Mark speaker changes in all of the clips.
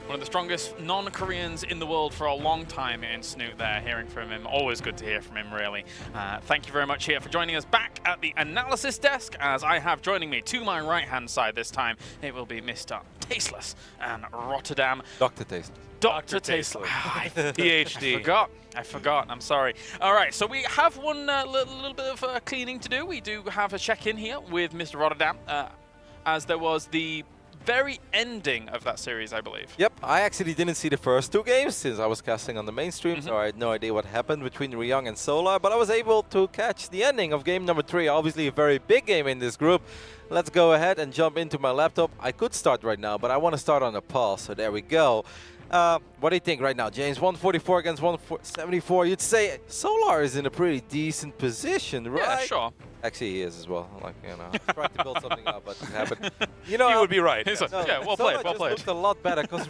Speaker 1: One of the strongest non-Koreans in the world for a long time in Snute there, hearing from him. Always good to hear from him, really. Thank you very much here for joining us back at the analysis desk, as I have joining me to my right-hand side this time, it will be Mr. Tasteless and Rotterdam.
Speaker 2: Dr. Tasteless.
Speaker 1: Dr. Tasteless.
Speaker 3: PhD.
Speaker 1: I forgot. I'm sorry. All right, so we have one little bit of cleaning to do. We do have a check-in here with Mr. Rotterdam, as there was the very ending of that series, I believe.
Speaker 2: Yep, I actually didn't see the first two games since I was casting on the mainstream, so I had no idea what happened between ryung and Solar, but I was able to catch the ending of game number 3, obviously a very big game in this group. Let's go ahead and jump into my laptop. I could start right now, but I want to start on a pause, so there we go. What do you think right now, James? 144 against 174. You'd say Solar is in a pretty decent position, right?
Speaker 1: Yeah, sure.
Speaker 2: Actually, he is as well. Like, you know, I tried to build something up, but it happened. You know,
Speaker 3: You would be right.
Speaker 1: He's like,
Speaker 2: no,
Speaker 1: yeah, well
Speaker 2: Solar
Speaker 1: played, well
Speaker 2: just
Speaker 1: played.
Speaker 2: looked a lot better because,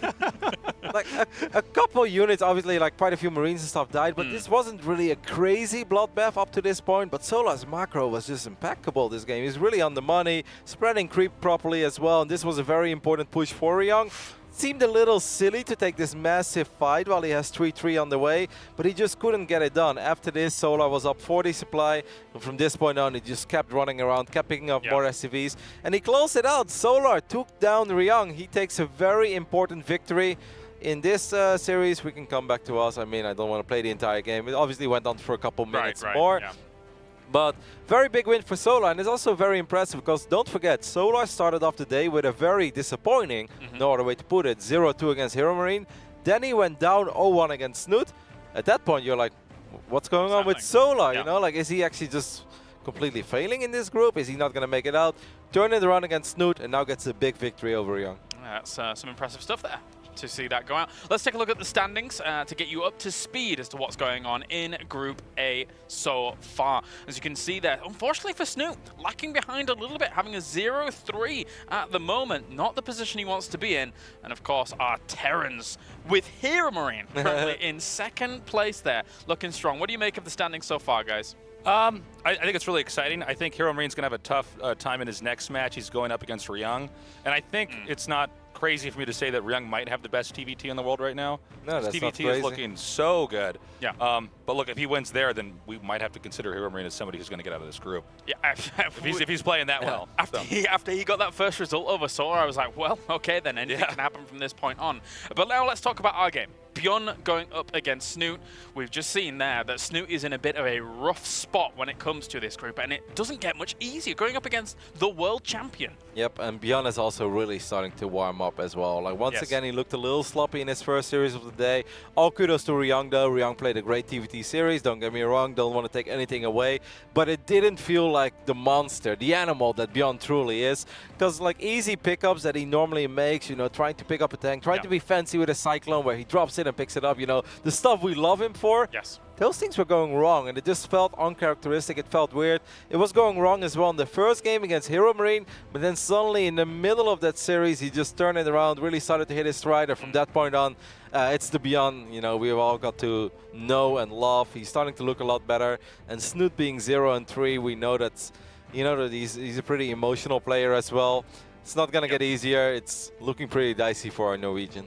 Speaker 2: like, a couple units, obviously, like quite a few Marines and stuff died, but this wasn't really a crazy bloodbath up to this point. But Solar's macro was just impeccable this game. He's really on the money, spreading creep properly as well, and this was a very important push for ryung. Seemed a little silly to take this massive fight while he has 3-3 on the way, but he just couldn't get it done. After this, Solar was up 40 supply, and from this point on, he just kept running around, kept picking up more SCVs, and he closed it out. Solar took down ryung. He takes a very important victory. In this series, we can come back to us. I mean, I don't want to play the entire game. It obviously went on for a couple minutes more.
Speaker 1: Yeah.
Speaker 2: But very big win for Solar, and it's also very impressive because don't forget, Solar started off the day with a very disappointing, no other way to put it, 0-2 against Hero Marine. Then he went down 0-1 against Snute. At that point, you're like, what's going on with Solar? You know, like, is he actually just completely failing in this group? Is he not going to make it out? Turn it around against Snute, and now gets a big victory over ryung.
Speaker 1: That's some impressive stuff there to see that go out. Let's take a look at the standings to get you up to speed as to what's going on in Group A so far. As you can see there, unfortunately for Snute, lacking behind a little bit, having a 0-3 at the moment. Not the position he wants to be in. And of course, our Terrans with Hero Marine currently in second place there, looking strong. What do you make of the standings so far, guys?
Speaker 3: I think it's really exciting. I think Hero Marine's going to have a tough time in his next match. He's going up against ryung. And I think it's not crazy for me to say that ryung might have the best TvT in the world right now.
Speaker 2: No, that's not
Speaker 3: TvT
Speaker 2: crazy.
Speaker 3: is looking so good.
Speaker 1: Yeah.
Speaker 3: But look, if he wins there, then we might have to consider Hero Marine as somebody who's going to get out of this group.
Speaker 1: Yeah,
Speaker 3: If he's playing that well.
Speaker 1: After he got that first result over Solar, I was like, well, okay, then anything can happen from this point on. But now let's talk about our game. ByuN going up against Snute. We've just seen there that Snute is in a bit of a rough spot when it comes to this group, and it doesn't get much easier going up against the world champion.
Speaker 2: Yep, and ByuN is also really starting to warm up as well. Like, once again, he looked a little sloppy in his first series of the day. All kudos to ryung, though. ryung played a great TvT series, don't get me wrong, don't want to take anything away, but it didn't feel like the monster, the animal that ByuN truly is. Because, like, easy pickups that he normally makes, you know, trying to pick up a tank, trying to be fancy with a Cyclone where he drops it and picks it up, you know, the stuff we love him for.
Speaker 1: Yes.
Speaker 2: Those things were going wrong, and it just felt uncharacteristic. It felt weird. It was going wrong as well in the first game against Hero Marine, but then suddenly in the middle of that series, he just turned it around, really started to hit his stride, and from that point on, it's the ByuN, you know, we've all got to know and love. He's starting to look a lot better, and Snute being 0-3, we know that, you know, that he's a pretty emotional player as well. It's not going to get easier. It's looking pretty dicey for our Norwegian.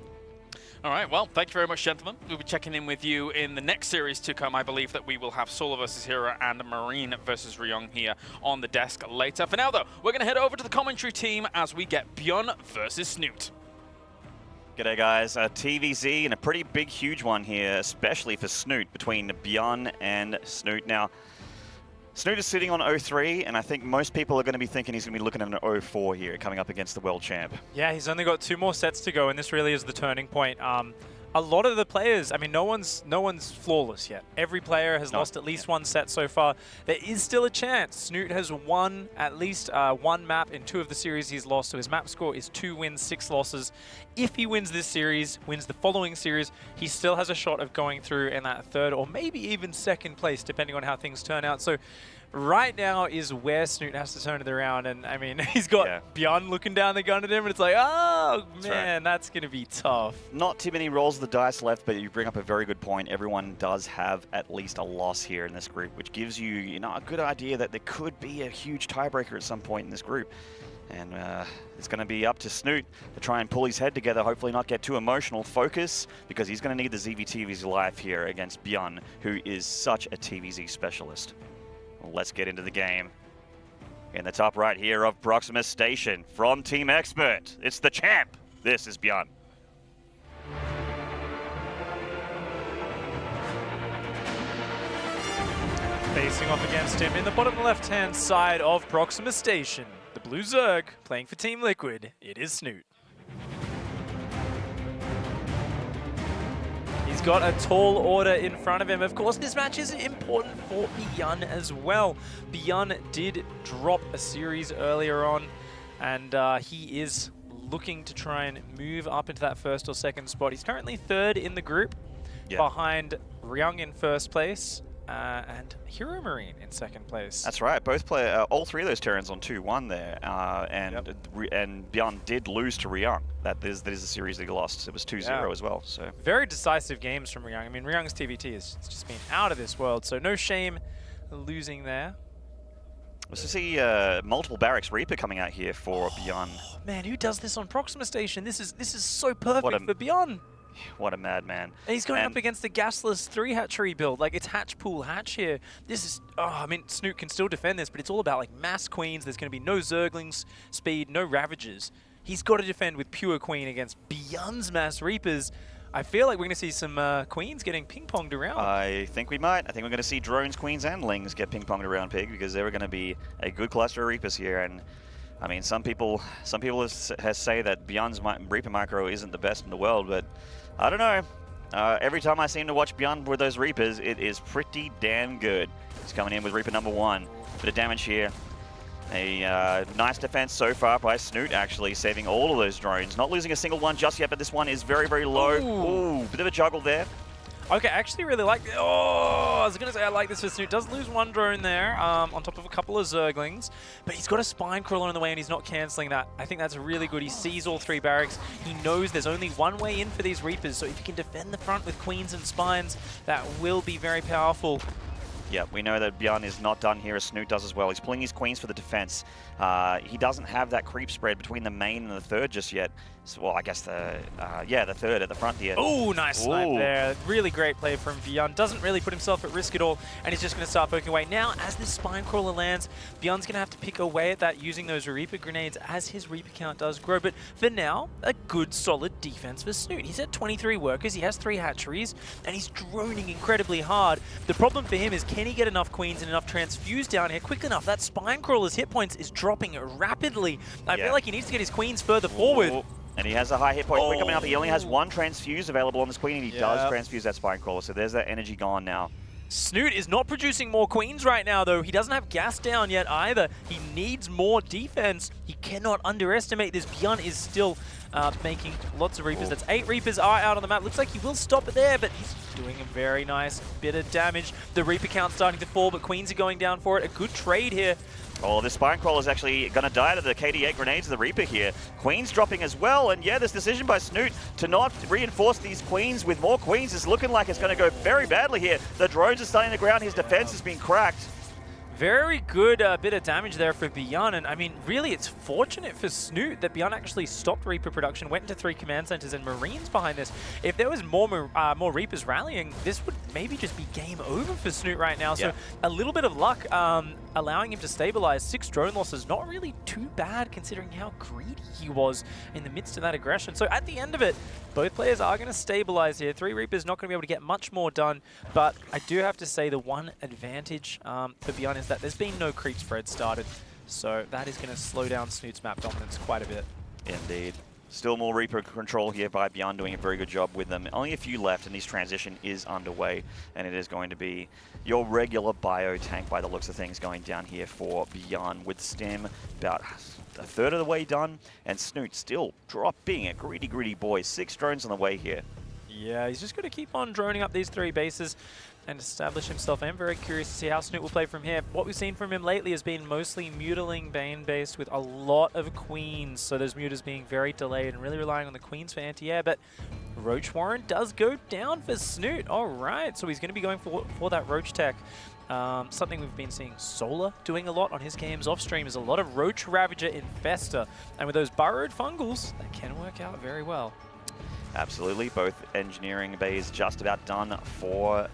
Speaker 1: All right, well, thank you very much, gentlemen. We'll be checking in with you in the next series to come. I believe that we will have Solar versus Hero and Marine versus ryung here on the desk later. For now, though, we're going to head over to the commentary team as we get ByuN versus Snute.
Speaker 4: G'day guys, TvZ and a pretty big, huge one here, especially for Snute, between ByuN and Snute. Now, Snute is sitting on 0-3, and I think most people are going to be thinking he's going to be looking at an 0-4 here, coming up against the world champ.
Speaker 5: Yeah, he's only got 2 more sets to go, and this really is the turning point. A lot of the players, I mean, no one's flawless yet. Every player has lost at least 1 set so far. There is still a chance. Snute has won at least 1 map in 2 of the series he's lost, so his map score is 2 wins, 6 losses. If he wins this series, wins the following series, he still has a shot of going through in that 3rd or maybe even 2nd place, depending on how things turn out. So right now is where Snute has to turn it around, and I mean, he's got ByuN looking down the gun at him, and it's like, oh man, that's going to be tough.
Speaker 4: Not too many rolls of the dice left, but you bring up a very good point. Everyone does have at least a loss here in this group, which gives you, you know, a good idea that there could be a huge tiebreaker at some point in this group. And it's going to be up to Snute to try and pull his head together, hopefully not get too emotional. Focus, because he's going to need the ZVT of his life here against ByuN, who is such a TvZ specialist. Well, let's get into the game. In the top right here of Proximus Station, from Team Expert, it's the champ. This is ByuN.
Speaker 5: Facing off against him in the bottom left-hand side of Proximus Station, the Blue Zerg playing for Team Liquid, it is Snute. He's got a tall order in front of him. Of course, this match is important for ByuN as well. ByuN did drop a series earlier on, and he is looking to try and move up into that first or second spot. He's currently third in the group, behind ryung in first place, and Hero Marine in second place.
Speaker 4: That's right. Both play all three of those Terrans on 2-1 there, and ByuN did lose to ryung. That is a series that he lost. It was 2-0 as well. So
Speaker 5: very decisive games from ryung. I mean, ryung's TvT has just been out of this world, so no shame losing there.
Speaker 4: Let's see multiple Barracks Reaper coming out here for ByuN.
Speaker 5: Oh, man, who does this on Proxima Station? This is so perfect for ByuN.
Speaker 4: What a madman.
Speaker 5: And he's going up against the gasless 3-hatchery build. Like, it's hatch, pool, hatch here. This is, I mean, Snute can still defend this, but it's all about, like, mass queens. There's going to be no Zerglings, speed, no Ravagers. He's got to defend with pure queen against ByuN's mass Reapers. I feel like we're going to see some queens getting ping-ponged around.
Speaker 4: I think we might. I think we're going to see drones, queens, and lings get ping-ponged around, Pig, because there are going to be a good cluster of Reapers here. And I mean, some people has say that ByuN's Reaper micro isn't the best in the world, but I don't know. Every time I seem to watch ByuN with those Reapers, it is pretty damn good. He's coming in with Reaper number 1. Bit of damage here. A nice defense so far by Snute, actually, saving all of those drones. Not losing a single one just yet, but this one is very, very low. Ooh, bit of a juggle there.
Speaker 5: Okay, I actually really like it. Oh, I was going to say I like this for Snute. Does lose one drone there on top of a couple of Zerglings, but he's got a spine crawler in the way and he's not cancelling that. I think that's really good. He sees all 3 barracks. He knows there's only one way in for these Reapers, so if he can defend the front with queens and spines, that will be very powerful.
Speaker 4: Yeah, we know that ByuN is not done here as Snute does as well. He's pulling his queens for the defense. He doesn't have that creep spread between the main and the third just yet. So, well, I guess the third at the front here.
Speaker 5: Oh, nice snipe there. Really great play from ByuN. Doesn't really put himself at risk at all, and he's just going to start poking away. Now, as this spine crawler lands, ByuN's going to have to pick away at that using those Reaper grenades as his Reaper count does grow. But for now, a good, solid defense for Snute. He's at 23 workers, he has 3 hatcheries, and he's droning incredibly hard. The problem for him is, can he get enough queens and enough transfuse down here quick enough? That spine crawler's hit points is dropping rapidly. I feel like he needs to get his queens further forward.
Speaker 4: And he has a high hit point quick coming up. He only has 1 transfuse available on this queen, and he does transfuse that spine crawler. So there's that energy gone now.
Speaker 5: Snute is not producing more queens right now, though. He doesn't have gas down yet either. He needs more defense. He cannot underestimate this. ByuN is still making lots of Reapers. That's 8 Reapers are out on the map. Looks like he will stop it there, but he's doing a very nice bit of damage. The Reaper count's starting to fall, but queens are going down for it. A good trade here.
Speaker 4: Oh, this spine crawler is actually going to die to the KD8 grenades of the Reaper here. Queens dropping as well, and yeah, this decision by Snute to not reinforce these queens with more queens is looking like it's going to go very badly here. The drones are starting to ground. His defense has been cracked.
Speaker 5: Very good bit of damage there for ByuN, and I mean, really, it's fortunate for Snute that ByuN actually stopped Reaper production, went into 3 command centers and Marines behind this. If there was more Reapers rallying, this would maybe just be game over for Snute right now. So a little bit of luck allowing him to stabilize. 6 drone losses, not really too bad considering how greedy he was in the midst of that aggression. So at the end of it, both players are going to stabilize here. 3 Reapers not going to be able to get much more done, but I do have to say the one advantage for ByuN is that there's been no creep spread started, so that is going to slow down Snute's map dominance quite a bit.
Speaker 4: Indeed. Still more Reaper control here by ByuN, doing a very good job with them. Only a few left, and this transition is underway, and it is going to be your regular bio tank by the looks of things going down here for ByuN, with Stim about a third of the way done, and Snute still being a greedy boy. 6 drones on the way here.
Speaker 5: Yeah, he's just going to keep on droning up these 3 bases and establish himself. I am very curious to see how Snute will play from here. What we've seen from him lately has been mostly mutaling Bane based with a lot of queens, so those mutas being very delayed and really relying on the queens for anti-air, but Roach Warren does go down for Snute. All right, so he's going to be going for that Roach tech. Something we've been seeing Solar doing a lot on his games off stream is a lot of Roach Ravager Infester. And with those burrowed fungals, that can work out very well.
Speaker 4: Absolutely. Both engineering bays just about done for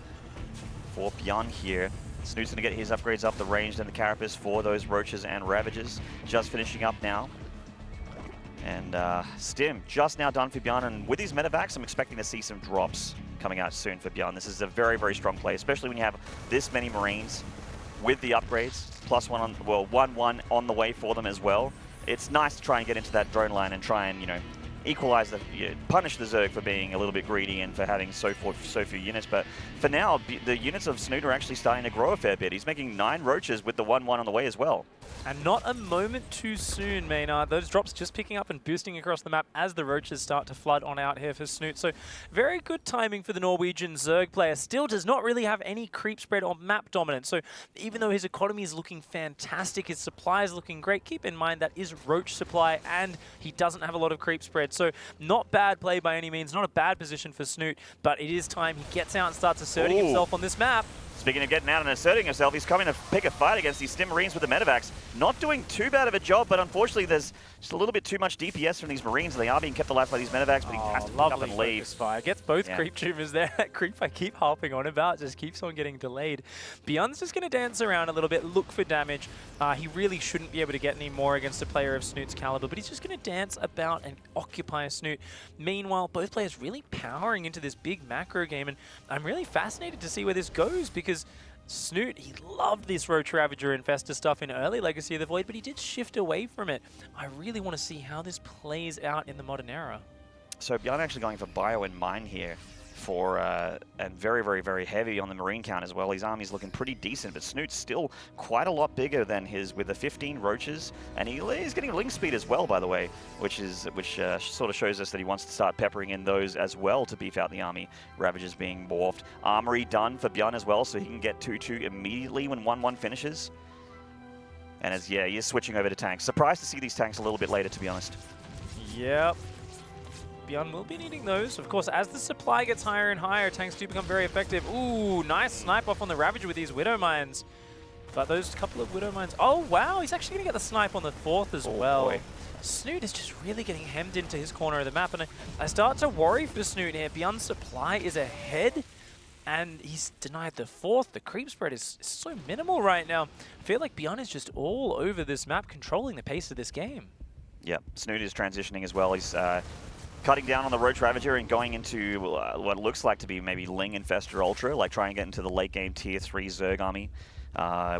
Speaker 4: ByuN here. Snoot's going to get his upgrades up the range and the carapace for those Roaches and Ravagers. Just finishing up now. And Stim just now done for ByuN. And with these medevacs, I'm expecting to see some drops coming out soon for ByuN. This is a very, very strong play, especially when you have this many Marines with the upgrades, plus 1-1 on the way for them as well. It's nice to try and get into that drone line and try and, equalize punish the Zerg for being a little bit greedy and for having so few units. But for now, the units of Snute are actually starting to grow a fair bit. He's making 9 Roaches with the 1-1 on the way as well.
Speaker 5: And not a moment too soon, Maynard. Those drops just picking up and boosting across the map as the Roaches start to flood on out here for Snute. So very good timing for the Norwegian Zerg player. Still does not really have any creep spread or map dominance. So even though his economy is looking fantastic, his supply is looking great, keep in mind that is Roach supply and he doesn't have a lot of creep spread. So not bad play by any means, not a bad position for Snute, but it is time he gets out and starts asserting himself on this map.
Speaker 4: Speaking of getting out and asserting himself, he's coming to pick a fight against these Stim Marines with the medevacs. Not doing too bad of a job, but unfortunately there's just a little bit too much DPS from these Marines. They are being kept alive by these medevacs, but he has to pick up and leave.
Speaker 5: Fire. Gets both creep tumors there. That creep I keep harping on about just keeps on getting delayed. ByuN's just going to dance around a little bit, look for damage. He really shouldn't be able to get any more against a player of Snute's caliber, but he's just going to dance about and occupy Snute. Meanwhile, both players really powering into this big macro game, and I'm really fascinated to see where this goes because Snute, he loved this Roach Ravager Infester stuff in early Legacy of the Void, but he did shift away from it. I really want to see how this plays out in the modern era.
Speaker 4: So ByuN actually going for ByuN Mine here for, and very, very, very heavy on the Marine count as well. His army's looking pretty decent, but Snute's still quite a lot bigger than his with the 15 Roaches, and he's getting link speed as well, by the way, which sort of shows us that he wants to start peppering in those as well to beef out the army. Ravagers being morphed. Armory done for ByuN as well, so he can get 2-2 immediately when 1-1 finishes. And he is switching over to tanks. Surprised to see these tanks a little bit later, to be honest.
Speaker 5: Yep. ByuN will be needing those. Of course, as the supply gets higher and higher, tanks do become very effective. Ooh, nice snipe off on the Ravager with these Widow Mines. But those couple of Widow Mines... Oh, wow, he's actually going to get the snipe on the 4th as well. Boy. Snute is just really getting hemmed into his corner of the map, and I start to worry for Snute here. ByuN's supply is ahead, and he's denied the 4th. The creep spread is so minimal right now. I feel like ByuN is just all over this map, controlling the pace of this game.
Speaker 4: Yep, Snute is transitioning as well. He's cutting down on the Roach Ravager and going into what looks like to be maybe Ling Infester Ultra, like trying to get into the late game tier 3 Zerg army,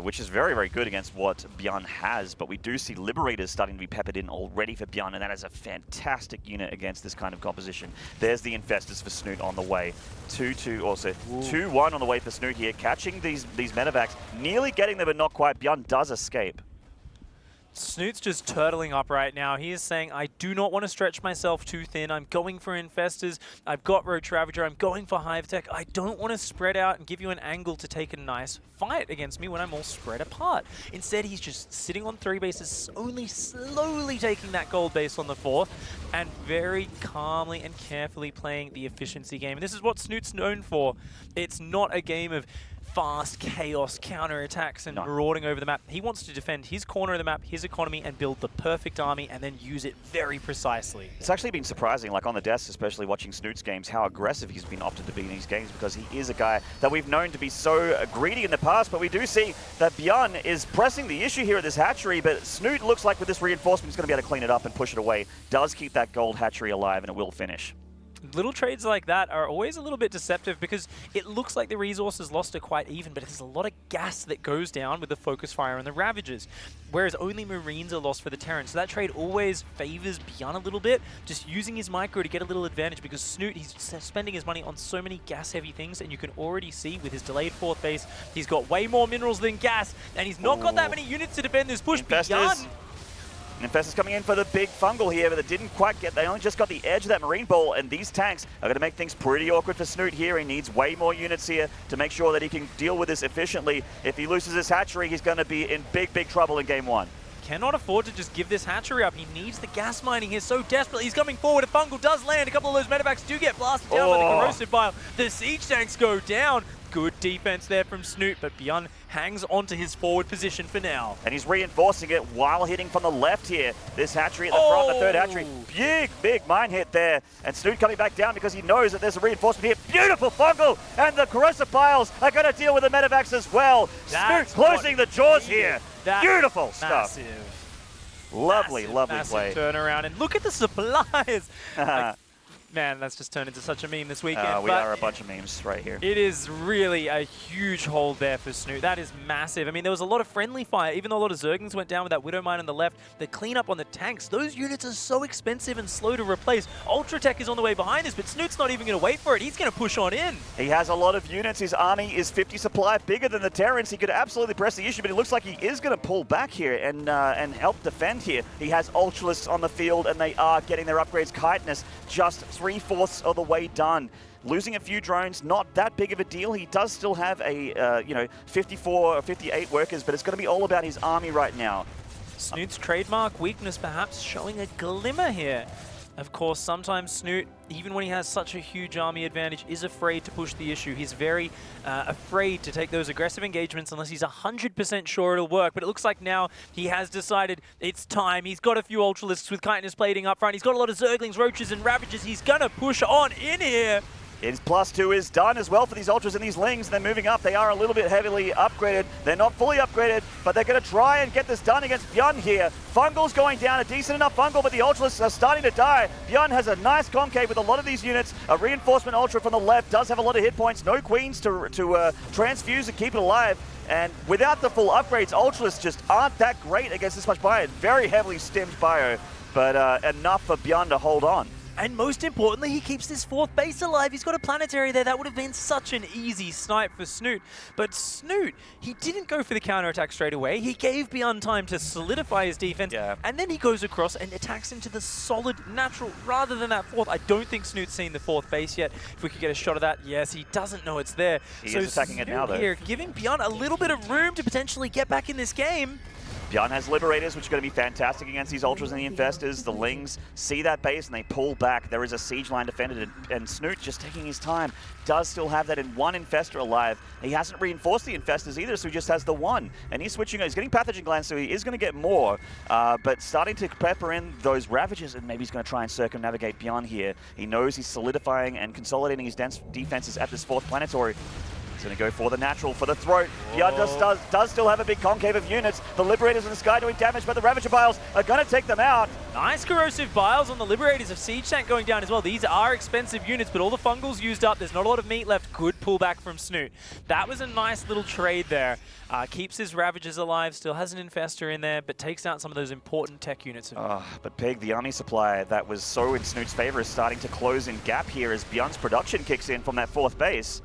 Speaker 4: which is very, very good against what ByuN has. But we do see Liberators starting to be peppered in already for ByuN, and that is a fantastic unit against this kind of composition. There's the Infestors for Snute on the way. 2-2, also 2-1 on the way for Snute here, catching these medevacs, nearly getting them, but not quite. ByuN does escape.
Speaker 5: Snute's just turtling up right now. He is saying, I do not want to stretch myself too thin. I'm going for Infestors. I've got Roach Ravager. I'm going for Hive Tech. I don't want to spread out and give you an angle to take a nice fight against me when I'm all spread apart. Instead, he's just sitting on 3 bases, only slowly taking that gold base on the 4th, and very calmly and carefully playing the efficiency game. And this is what Snute's known for. It's not a game of fast chaos counterattacks and marauding over the map. He wants to defend his corner of the map, his economy, and build the perfect army and then use it very precisely.
Speaker 4: It's actually been surprising, like on the desk, especially watching Snute's games, how aggressive he's been opted to be in these games, because he is a guy that we've known to be so greedy in the past, but we do see that ByuN is pressing the issue here at this hatchery, but Snute looks like with this reinforcement he's going to be able to clean it up and push it away. Does keep that gold hatchery alive, and it will finish.
Speaker 5: Little trades like that are always a little bit deceptive because it looks like the resources lost are quite even, but there's a lot of gas that goes down with the focus fire and the Ravagers, whereas only Marines are lost for the Terrans. So that trade always favors ByuN a little bit, just using his micro to get a little advantage, because Snute, he's spending his money on so many gas-heavy things, and you can already see with his delayed 4th base, he's got way more minerals than gas, and he's not got that many units to defend this push. ByuN...
Speaker 4: Infestors coming in for the big fungal here, but they didn't quite get, they only just got the edge of that Marine ball, and these tanks are going to make things pretty awkward for Snute here. He needs way more units here to make sure that he can deal with this efficiently. If he loses his hatchery, he's going to be in big, big trouble in game 1.
Speaker 5: Cannot afford to just give this hatchery up. He needs the gas mining here so desperately. He's coming forward. A fungal does land. A couple of those medevacs do get blasted down by the corrosive bile. The siege tanks go down. Good defense there from Snute, but ByuN hangs onto his forward position for now.
Speaker 4: And he's reinforcing it while hitting from the left here. This hatchery at the front, the third hatchery. Big mine hit there. And Snute coming back down because he knows that there's a reinforcement here. Beautiful fungal! And the corrosive piles are going to deal with the medevacs as well. Snute closing the jaws here. Beautiful stuff. Lovely play.
Speaker 5: Turnaround. And look at the supplies. Man, that's just turned into such a meme this weekend.
Speaker 4: We are a bunch of memes right here.
Speaker 5: It is really a huge hold there for Snute. That is massive. I mean, there was a lot of friendly fire. Even though a lot of Zerglings went down with that Widow Mine on the left, the cleanup on the tanks, those units are so expensive and slow to replace. Ultratech is on the way behind us, but Snute's not even going to wait for it. He's going to push on in.
Speaker 4: He has a lot of units. His army is 50 supply, bigger than the Terrans. He could absolutely press the issue, but it looks like he is going to pull back here and help defend here. He has Ultralisks on the field, and they are getting their upgrades. Chitinous just 3/4 of the way done. Losing a few drones, not that big of a deal. He does still have a 54 or 58 workers, but it's going to be all about his army right now.
Speaker 5: Snute's trademark weakness perhaps showing a glimmer here. Of course, sometimes Snute, even when he has such a huge army advantage, is afraid to push the issue. He's very afraid to take those aggressive engagements unless he's 100% sure it'll work. But it looks like now he has decided it's time. He's got a few Ultralisks with Chitinous plating up front. He's got a lot of Zerglings, Roaches, and Ravagers. He's going to push on in here.
Speaker 4: His +2 is done as well for these Ultras and these Lings. They're moving up. They are a little bit heavily upgraded. They're not fully upgraded, but they're going to try and get this done against ByuN here. Fungal's going down, a decent enough Fungal, but the Ultras are starting to die. ByuN has a nice concave with a lot of these units. A reinforcement Ultra from the left does have a lot of hit points. No Queens to transfuse and keep it alive. And without the full upgrades, Ultras just aren't that great against this much bio. Very heavily stemmed bio, but enough for ByuN to hold on.
Speaker 5: And most importantly, he keeps this fourth base alive. He's got a planetary there. That would have been such an easy snipe for Snute. But Snute, he didn't go for the counterattack straight away. He gave ByuN time to solidify his defense. Yeah. And then he goes across and attacks into the solid natural rather than that fourth. I don't think Snute's seen the fourth base yet. If we could get a shot of that, yes, he doesn't know it's there.
Speaker 4: He is attacking
Speaker 5: Snute
Speaker 4: it now, though.
Speaker 5: Here, giving ByuN a little bit of room to potentially get back in this game.
Speaker 4: ByuN has Liberators, which are going to be fantastic against these Ultras and the Infestors. The Lings see that base and they pull back. There is a siege line defended, and Snute, just taking his time, does still have that in one Infestor alive. He hasn't reinforced the Infestors either, so he just has the one. And he's switching, he's getting Pathogen Glands, so he is going to get more. But starting to pepper in those Ravagers, and maybe he's going to try and circumnavigate ByuN here. He knows he's solidifying and consolidating his dense defenses at this fourth planetary. He's going to go for the natural, for the throat. ByuN does still have a big concave of units. The Liberators in the sky doing damage, but the Ravager Biles are going to take them out.
Speaker 5: Nice corrosive biles on the Liberators of Siege Tank going down as well. These are expensive units, but all the Fungals used up. There's not a lot of meat left. Good pullback from Snute. That was a nice little trade there. Keeps his Ravagers alive, still has an Infestor in there, but takes out some of those important tech units.
Speaker 4: But Pig, the army supply that was so in Snute's favor, is starting to close in gap here as ByuN's production kicks in from that fourth base.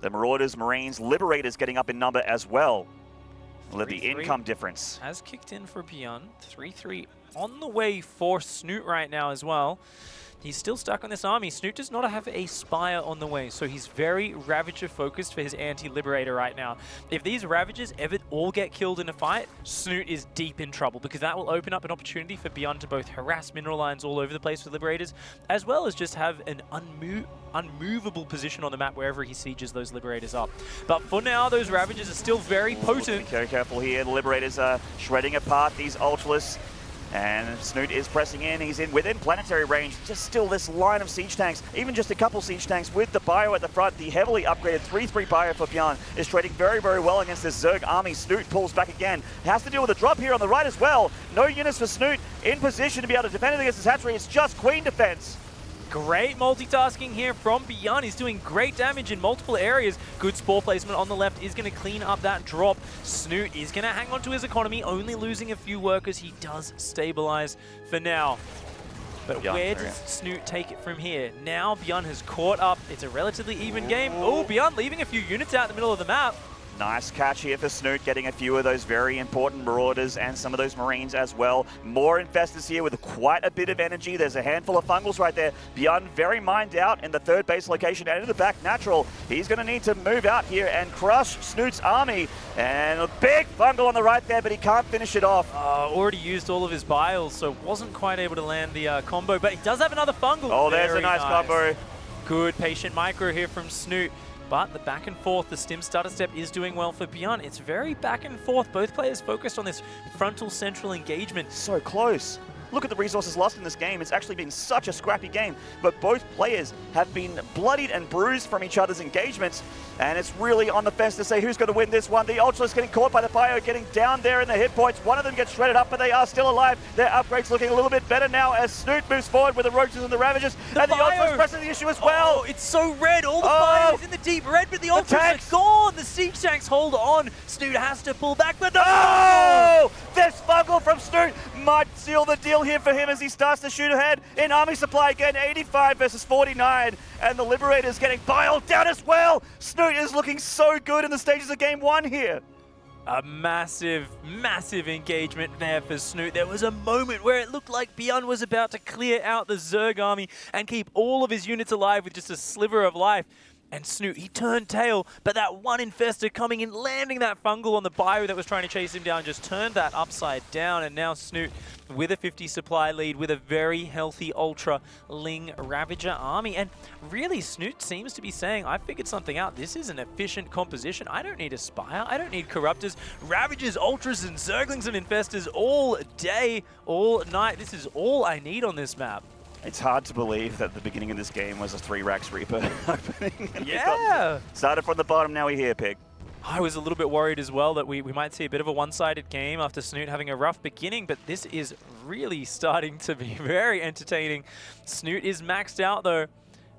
Speaker 4: The Marauders, Marines, Liberators getting up in number as well. Look at the income difference.
Speaker 5: Has kicked in for ByuN. 3-3 on the way for Snute right now as well. He's still stuck on this army. Snute does not have a Spire on the way, so he's very Ravager focused for his anti-Liberator right now. If these Ravagers ever all get killed in a fight, Snute is deep in trouble, because that will open up an opportunity for ByuN to both harass mineral lines all over the place with Liberators, as well as just have an unmovable position on the map wherever he sieges those Liberators up. But for now, those Ravagers are still very potent.
Speaker 4: Be very careful here. The Liberators are shredding apart these Ultralisks. And Snute is pressing in. He's within planetary range. Just still this line of siege tanks, even just a couple siege tanks with the bio at the front. The heavily upgraded 3-3 bio for ByuN is trading very, very well against this Zerg army. Snute pulls back again. Has to deal with a drop here on the right as well. No units for Snute in position to be able to defend against this hatchery. It's just Queen defense.
Speaker 5: Great multitasking here from ByuN. He's doing great damage in multiple areas. Good spore placement on the left is going to clean up that drop. Snute is going to hang on to his economy, only losing a few workers. He does stabilize for now. But where does Snute take it from here? Now ByuN has caught up. It's a relatively even game. Oh, ByuN leaving a few units out in the middle of the map.
Speaker 4: Nice catch here for Snute, getting a few of those very important Marauders and some of those Marines as well. More Infestors here with quite a bit of energy. There's a handful of Fungals right there. ByuN very mined out in the third base location and in the back natural. He's going to need to move out here and crush Snute's army. And a big Fungal on the right there, but he can't finish it off.
Speaker 5: Already used all of his biles, so wasn't quite able to land the combo, but he does have another Fungal.
Speaker 4: Oh, there's a nice combo.
Speaker 5: Good patient micro here from Snute. But the back and forth, the stim stutter step is doing well for ByuN. It's very back and forth. Both players focused on this frontal central engagement.
Speaker 4: So close. Look at the resources lost in this game. It's actually been such a scrappy game, but both players have been bloodied and bruised from each other's engagements, and it's really on the fence to say who's going to win this one. The Ultras getting caught by the Bio, getting down there in the hit points. One of them gets shredded up, but they are still alive. Their upgrade's looking a little bit better now as Snute moves forward with the Roaches and the Ravagers, and the Ultras pressing the issue as well.
Speaker 5: Oh, it's so red. All the fire is in the deep red, but the Ultras are gone. The siege tanks hold on. Snute has to pull back, but no!
Speaker 4: Oh! This fungal from Snute might seal the deal here for him as he starts to shoot ahead in army supply again. 85 versus 49, and the Liberator's getting biled down as well. Snute is looking so good in the stages of game 1 here.
Speaker 5: A massive, massive engagement there for Snute. There was a moment where it looked like ByuN was about to clear out the Zerg army and keep all of his units alive with just a sliver of life. And Snute, he turned tail, but that one infestor coming in, landing that fungal on the bio that was trying to chase him down, just turned that upside down. And now Snute with a 50 supply lead, with a very healthy Ultra Ling Ravager army. And really, Snute seems to be saying, I figured something out. This is an efficient composition. I don't need Aspire. I don't need Corruptors. Ravagers, Ultras, and Zerglings and Infestors all day, all night. This is all I need on this map.
Speaker 4: It's hard to believe that the beginning of this game was a 3-Rax Reaper opening.
Speaker 5: Yeah!
Speaker 4: Started from the bottom, now we're here, Pig.
Speaker 5: I was a little bit worried as well that we might see a bit of a one-sided game after Snute having a rough beginning, but this is really starting to be very entertaining. Snute is maxed out though,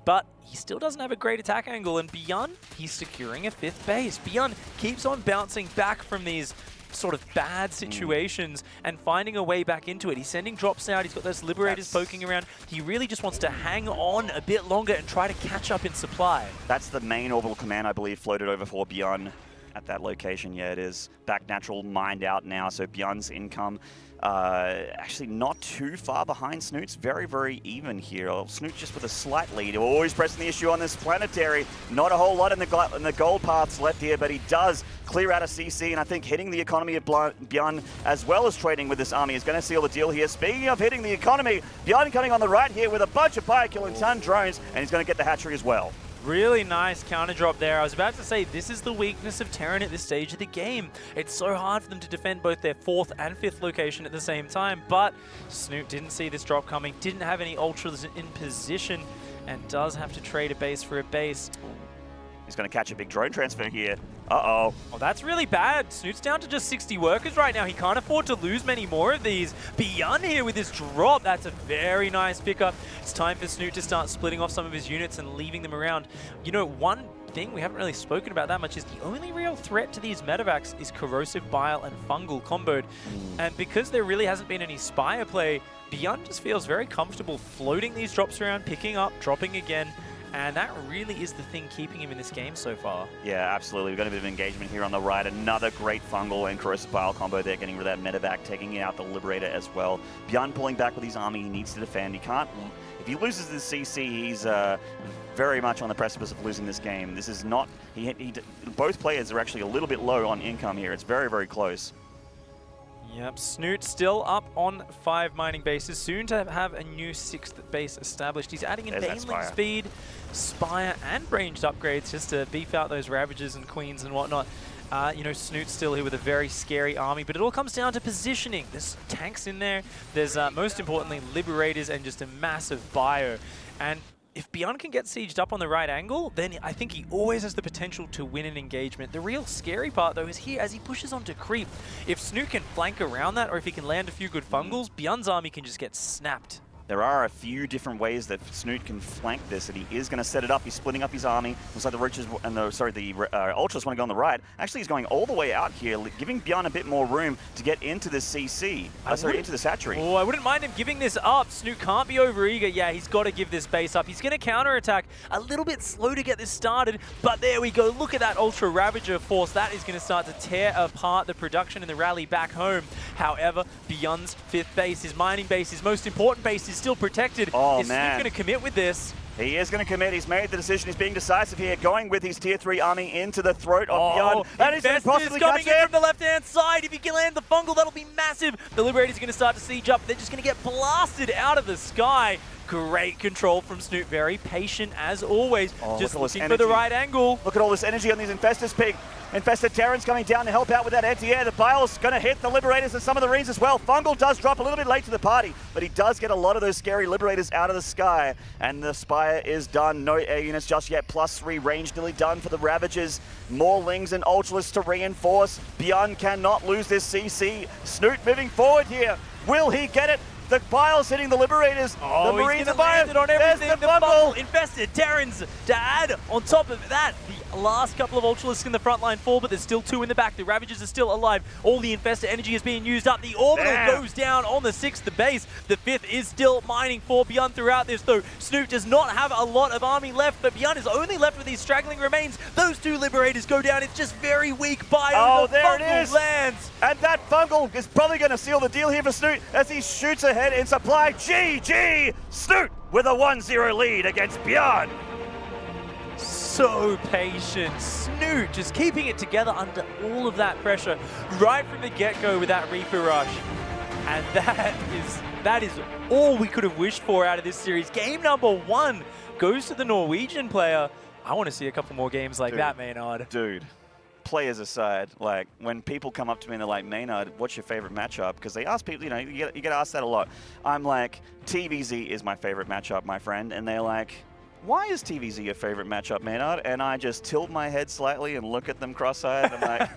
Speaker 5: but he still doesn't have a great attack angle, and ByuN, he's securing a 5th base. ByuN keeps on bouncing back from these sort of bad situations and finding a way back into it. He's sending drops out, he's got those Liberators poking around. He really just wants to hang on a bit longer and try to catch up in supply.
Speaker 4: That's the main orbital command, I believe, floated over for ByuN at that location. Yeah, it is. Back natural, mined out now, so ByuN's income actually not too far behind Snute's. Very, very even here. Snute just with a slight lead. Always pressing the issue on this planetary. Not a whole lot in the gold paths left here, but he does clear out a CC, and I think hitting the economy of ByuN as well as trading with this army is going to seal the deal here. Speaking of hitting the economy, ByuN coming on the right here with a bunch of Bio-killing ton drones, and he's going to get the hatchery as well.
Speaker 5: Really nice counter drop there. I was about to say, this is the weakness of Terran at this stage of the game. It's so hard for them to defend both their 4th and 5th location at the same time, but Snute didn't see this drop coming, didn't have any Ultras in position, and does have to trade a base for a base.
Speaker 4: He's going to catch a big drone transfer here. Uh-oh.
Speaker 5: Oh, that's really bad. Snute's down to just 60 workers right now. He can't afford to lose many more of these. ByuN here with his drop. That's a very nice pickup. It's time for Snute to start splitting off some of his units and leaving them around. You know, one thing we haven't really spoken about that much is the only real threat to these medevacs is Corrosive Bile and Fungal comboed. And because there really hasn't been any Spire play, ByuN just feels very comfortable floating these drops around, picking up, dropping again. And that really is the thing keeping him in this game so far.
Speaker 4: Yeah, absolutely. We've got a bit of engagement here on the right. Another great Fungal and Corrosive Bile combo there, getting rid of that medevac, taking out the Liberator as well. ByuN pulling back with his army. He needs to defend. He can't... If he loses this CC, he's very much on the precipice of losing this game. This is not... both players are actually a little bit low on income here. It's very, very close.
Speaker 5: Yep, Snute still up on 5 mining bases, soon to have a new 6th base established. He's adding in Baneling speed, Spire, and ranged upgrades just to beef out those Ravagers and Queens and whatnot. You know, Snute's still here with a very scary army, but it all comes down to positioning. There's tanks in there. There's, most importantly, Liberators and just a massive bio. And if ByuN can get sieged up on the right angle, then I think he always has the potential to win an engagement. The real scary part, though, is here as he pushes onto creep. If Snute can flank around that, or if he can land a few good fungals, ByuN's army can just get snapped.
Speaker 4: There are a few different ways that Snute can flank this, and he is going to set it up. He's splitting up his army. Looks like the Roaches and the Ultras want to go on the right. Actually, he's going all the way out here, giving ByuN a bit more room to get into this CC. Into this hatchery.
Speaker 5: Oh, I wouldn't mind him giving this up. Snute can't be overeager. Yeah, he's got to give this base up. He's going to counterattack. A little bit slow to get this started, but there we go. Look at that Ultra Ravager force. That is going to start to tear apart the production and the rally back home. However, ByuN's 5th base, his mining base, his most important base, is still protected.
Speaker 4: Oh,
Speaker 5: is
Speaker 4: man.
Speaker 5: Snute going to commit with this?
Speaker 4: He is going to commit. He's made the decision. He's being decisive here, going with his tier 3 army into the throat of ByuN. And he's going to possibly
Speaker 5: coming
Speaker 4: catch
Speaker 5: in
Speaker 4: it.
Speaker 5: from the left-hand side. If he can land the fungal, that'll be massive. The Liberators are going to start to siege up. They're just going to get blasted out of the sky. Great control from Snute. Very patient as always.
Speaker 4: Oh,
Speaker 5: Just
Speaker 4: look at all this
Speaker 5: looking for the
Speaker 4: energy.
Speaker 5: right angle.
Speaker 4: Look at all this energy on these Infestors pick. Infested Terrans coming down to help out with that anti-air. The Bile's going to hit the Liberators and some of the Marines as well. Fungal does drop a little bit late to the party, but he does get a lot of those scary Liberators out of the sky. And the Spire is done. No air units just yet. +3 range nearly done for the Ravagers. More Lings and Ultralists to reinforce. ByuN cannot lose this CC. Snute moving forward here. Will he get it? The Bile's hitting the Liberators.
Speaker 5: Oh,
Speaker 4: the Marines
Speaker 5: he's
Speaker 4: are
Speaker 5: gonna land it on everything.
Speaker 4: There's the
Speaker 5: Bubble
Speaker 4: Fungal.
Speaker 5: infested Terrans to add on top of that. The last couple of Ultralisks in the front line fall, but there's still 2 in the back. The Ravagers are still alive. All the infested energy is being used up. The Orbital goes down on the 6th base. The 5th is still mining for ByuN throughout this, though. Snute does not have a lot of army left, but ByuN is only left with these straggling remains. Those 2 Liberators go down. It's just very weak.
Speaker 4: Oh, there it
Speaker 5: Fungal
Speaker 4: is.
Speaker 5: lands.
Speaker 4: And that Fungal is probably going to seal the deal here for Snute as he shoots ahead in supply. GG! Snute with a 1-0 lead against ByuN.
Speaker 5: So patient. Snute just keeping it together under all of that pressure right from the get-go with that Reaper Rush. And that is all we could have wished for out of this series. Game number 1 goes to the Norwegian player. I want to see a couple more games like that, Maynard.
Speaker 4: Dude, players aside, like when people come up to me and they're like, Maynard, what's your favorite matchup? Because they ask people, you know, you get asked that a lot. I'm like, TvZ is my favorite matchup, my friend. And they're like, why is TvZ your favorite matchup, Maynard? And I just tilt my head slightly and look at them cross-eyed. I'm like,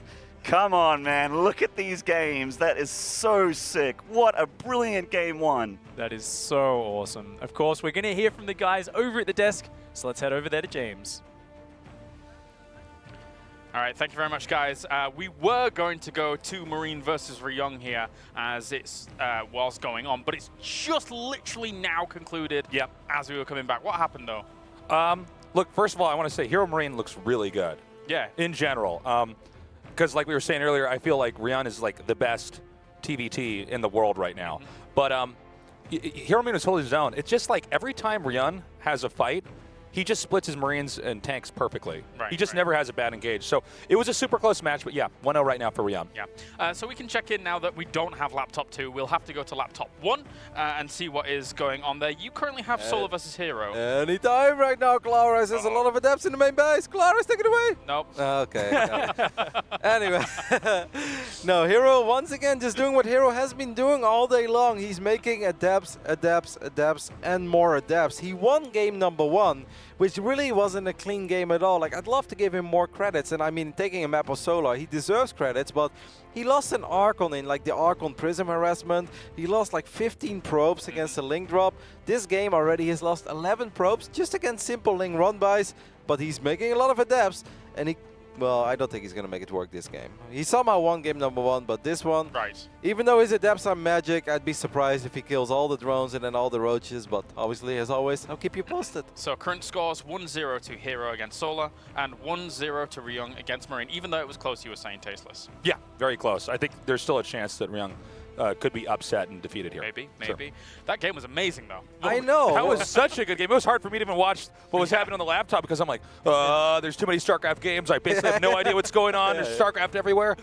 Speaker 4: come on, man, look at these games. That is so sick. What a brilliant game 1.
Speaker 5: That is so awesome. Of course, we're going to hear from the guys over at the desk. So let's head over there to James.
Speaker 1: All right, thank you very much, guys. We were going to go to Marine versus Ryung here as it's was going on, but it's just literally now concluded.
Speaker 3: Yep.
Speaker 1: As we were coming back. What happened, though?
Speaker 3: Look, first of all, I want to say Hero Marine looks really good.
Speaker 1: Yeah.
Speaker 3: In general. Because like we were saying earlier, I feel like ByuN is like the best TvT in the world right now. But Hero Marine is holding his own. It's just like every time ByuN has a fight, he just splits his Marines and tanks perfectly.
Speaker 1: Right,
Speaker 3: he just never has a bad engage. So it was a super close match, but yeah, 1-0 right now for ByuN.
Speaker 1: Yeah. So we can check in now that we don't have Laptop 2. We'll have to go to Laptop 1 and see what is going on there. You currently have Solo versus Hero.
Speaker 2: Anytime right now, Claris. There's a lot of adepts in the main base. Claris, take it away.
Speaker 1: Nope.
Speaker 2: Okay. Anyway. No, Hero, once again, just doing what Hero has been doing all day long. He's making adepts, and more adepts. He won game number 1, which really wasn't a clean game at all. Like, I'd love to give him more credits, and I mean, taking a map of Solar, he deserves credits, but he lost an Archon in, like, the Archon Prism harassment. He lost, like, 15 probes against the Link drop. This game already, he's lost 11 probes just against simple Link run-bys, but he's making a lot of adepts, and he... Well, I don't think he's going to make it work this game. He somehow won game number 1, but this one, even though his adepts are magic, I'd be surprised if he kills all the drones and then all the roaches, but obviously, as always, I'll keep you posted.
Speaker 1: So current scores 1-0 to Hero against Solar and 1-0 to Ryung against Marine, even though it was close, you were saying Tasteless.
Speaker 3: Yeah, very close. I think there's still a chance that Ryung could be upset and defeated here.
Speaker 1: Maybe.
Speaker 3: Sure.
Speaker 1: That game was amazing, though.
Speaker 2: I know.
Speaker 3: That was such a good game. It was hard for me to even watch what was happening on the laptop because I'm like, there's too many StarCraft games. I basically have no idea what's going on. There's StarCraft everywhere.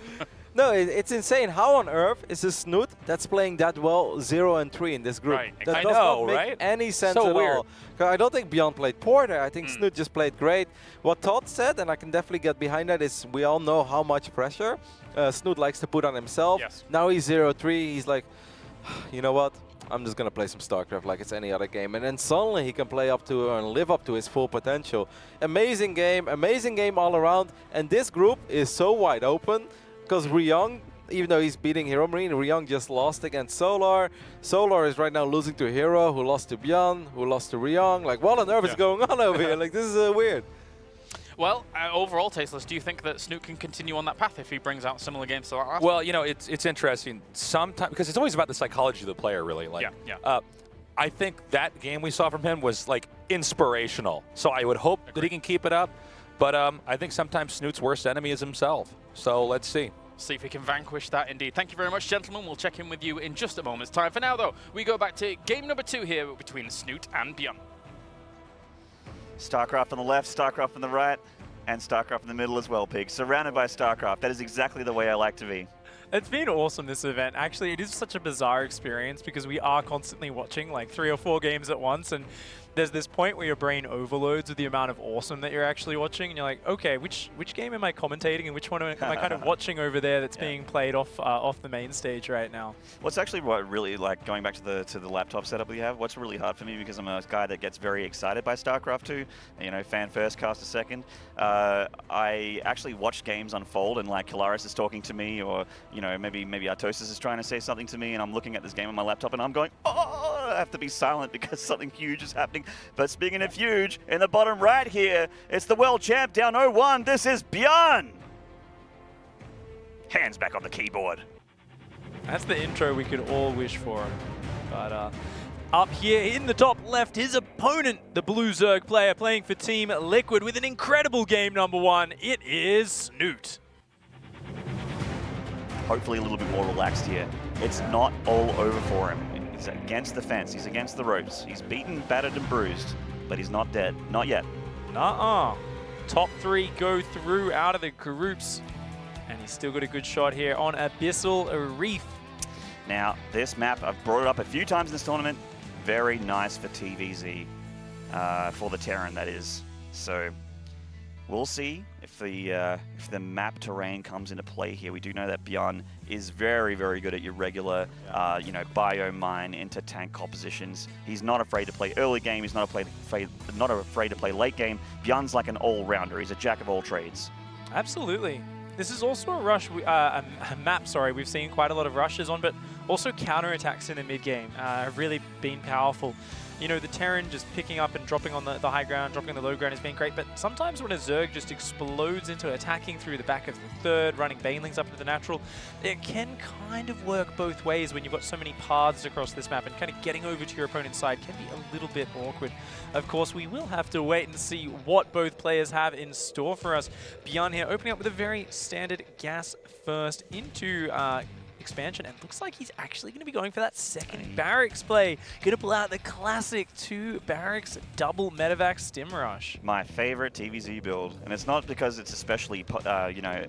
Speaker 2: No, it's insane. How on earth is a Snute that's playing that well 0-3 in this group?
Speaker 1: Right,
Speaker 2: That
Speaker 3: I
Speaker 2: does
Speaker 3: know,
Speaker 2: not make
Speaker 3: right?
Speaker 2: any sense
Speaker 3: So
Speaker 2: at
Speaker 3: weird.
Speaker 2: all. 'Cause I don't think ByuN played poor there. I think Snute just played great. What Todd said, and I can definitely get behind that, is we all know how much pressure Snute likes to put on himself.
Speaker 1: Yes.
Speaker 2: Now he's 0-3. He's like, you know what? I'm just going to play some StarCraft like it's any other game. And then suddenly he can play up to and live up to his full potential. Amazing game all around. And this group is so wide open because Ryung, even though he's beating Hero Marine, Ryung just lost against Solar. Solar is right now losing to Hero, who lost to ByuN, who lost to Ryung. Like, what on earth is going on over here? Like, this is weird.
Speaker 1: Well, overall, Tasteless, do you think that Snute can continue on that path if he brings out similar games to that last?
Speaker 3: Well, you know, it's interesting sometimes because it's always about the psychology of the player, really. Like, I think that game we saw from him was like inspirational. So I would hope that he can keep it up. But I think sometimes Snute's worst enemy is himself. So let's see.
Speaker 1: See if he can vanquish that indeed. Thank you very much, gentlemen. We'll check in with you in just a moment's time. For now, though, we go back to game number 2 here between Snute and ByuN.
Speaker 4: StarCraft on the left, StarCraft on the right, and StarCraft in the middle as well, Pig. Surrounded by StarCraft. That is exactly the way I like to be.
Speaker 5: It's been awesome, this event. Actually, it is such a bizarre experience because we are constantly watching like 3 or 4 games at once, and there's this point where your brain overloads with the amount of awesome that you're actually watching, and you're like, okay, which game am I commentating and which one am I kind of watching over there that's being played off the main stage right now?
Speaker 4: What's actually what really, like, going back to the laptop setup we have, what's really hard for me, because I'm a guy that gets very excited by StarCraft II, you know, fan first, caster second. I actually watch games unfold, and like Kalaris is talking to me, or you know, maybe Artosis is trying to say something to me, and I'm looking at this game on my laptop, and I'm going, oh, I have to be silent because something huge is happening. But speaking of huge, in the bottom right here, it's the world champ down 0-1. This is ByuN. Hands back on the keyboard.
Speaker 5: That's the intro we could all wish for. But up here in the top left, his opponent, the Blue Zerg player playing for Team Liquid with an incredible game number 1. It is Snute.
Speaker 4: Hopefully a little bit more relaxed here. It's not all over for him. He's against the fence. He's against the ropes. He's beaten, battered, and bruised, but he's not dead. Not yet.
Speaker 5: Nuh-uh. Top 3 go through out of the groups, and he's still got a good shot here on Abyssal Reef.
Speaker 4: Now, this map, I've brought it up a few times in this tournament. Very nice for TvZ, for the Terran, that is. So we'll see if the map terrain comes into play here. We do know that ByuN is very, very good at your regular, you know, bio mine into tank compositions. He's not afraid to play early game. He's not afraid to play late game. ByuN's like an all-rounder. He's a jack of all trades.
Speaker 5: Absolutely. This is also a map, sorry, we've seen quite a lot of rushes on, but also counterattacks in the mid-game have really been powerful. You know, the Terran just picking up and dropping on the high ground, dropping on the low ground has been great, but sometimes when a Zerg just explodes into attacking through the back of the third, running Banelings up into the natural, it can kind of work both ways when you've got so many paths across this map, and kind of getting over to your opponent's side can be a little bit awkward. Of course, we will have to wait and see what both players have in store for us. ByuN here opening up with a very standard gas first into expansion, and looks like he's actually going to be going for that second barracks play. Going to pull out the classic 2 barracks double medevac stim rush.
Speaker 4: My favorite TvZ build, and it's not because it's especially, you know,